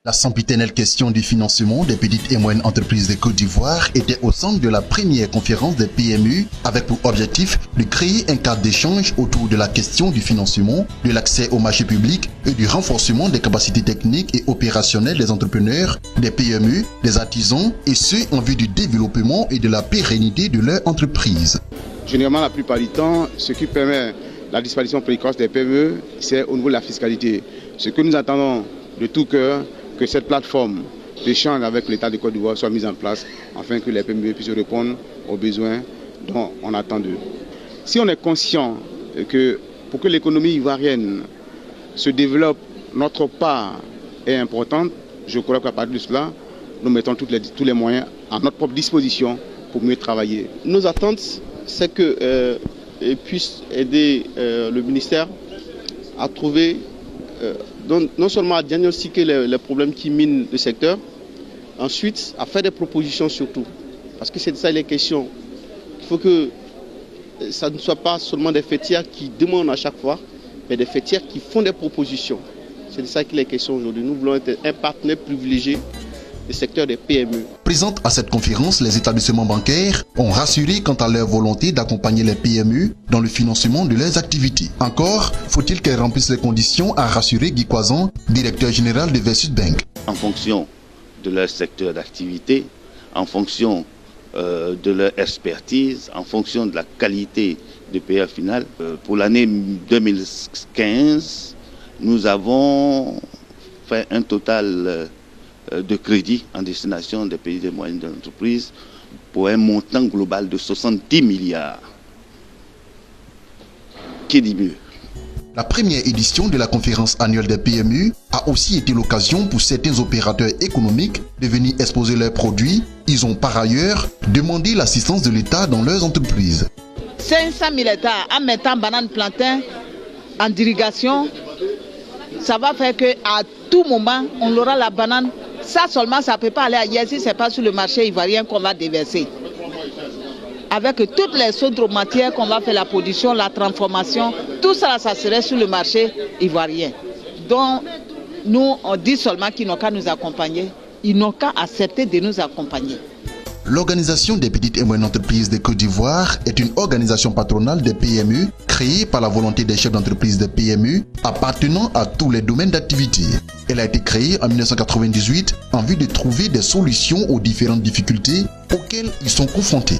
La sempiternelle question du financement des petites et moyennes entreprises de Côte d'Ivoire était au centre de la première conférence des PMU avec pour objectif de créer un cadre d'échange autour de la question du financement, de l'accès au marché public et du renforcement des capacités techniques et opérationnelles des entrepreneurs, des PMU, des artisans et ceux en vue du développement et de la pérennité de leur entreprise. Généralement, la plupart du temps, ce qui permet la disparition précoce des PME, c'est au niveau de la fiscalité. Ce que nous attendons de tout cœur, que cette plateforme d'échange avec l'État de Côte d'Ivoire soit mise en place afin que les PME puissent répondre aux besoins dont on attend d'eux. Si on est conscient que pour que l'économie ivoirienne se développe, notre part est importante, je crois qu'à partir de cela, nous mettons tous les moyens à notre propre disposition pour mieux travailler. Nos attentes, c'est qu'ils puissent aider le ministère à trouver non seulement à diagnostiquer les problèmes qui minent le secteur, ensuite à faire des propositions surtout. Parce que c'est de ça les questions. Il faut que ça ne soit pas seulement des fêtières qui demandent à chaque fois, mais des fêtières qui font des propositions. C'est de ça qu'il est question aujourd'hui. Nous voulons être un partenaire privilégié du secteur des PME. Présentes à cette conférence, les établissements bancaires ont rassuré quant à leur volonté d'accompagner les PME dans le financement de leurs activités. Encore faut-il qu'elles remplissent les conditions, a rassuré Guy Coisan, directeur général de Versus Bank. En fonction de leur secteur d'activité, en fonction de leur expertise, en fonction de la qualité du payeur final. Pour l'année 2015, nous avons fait un total de crédit en destination des petites et moyennes entreprises pour un montant global de 70 milliards. Qui dit mieux? La première édition de la conférence annuelle des PMU a aussi été l'occasion pour certains opérateurs économiques de venir exposer leurs produits. Ils ont par ailleurs demandé l'assistance de l'État dans leurs entreprises. 500 000 hectares en mettant banane plantain en irrigation, ça va faire qu'à tout moment, on aura la banane. Ça seulement, ça ne peut pas aller ailleurs si ce n'est pas sur le marché ivoirien qu'on va déverser. Avec toutes les autres matières qu'on va faire, la production, la transformation, tout ça, ça serait sur le marché ivoirien. Donc, nous, on dit seulement qu'ils n'ont qu'à nous accompagner. Ils n'ont qu'à accepter de nous accompagner. L'Organisation des petites et moyennes entreprises de Côte d'Ivoire est une organisation patronale des PMU créée par la volonté des chefs d'entreprise des PMU appartenant à tous les domaines d'activité. Elle a été créée en 1998 en vue de trouver des solutions aux différentes difficultés auxquelles ils sont confrontés.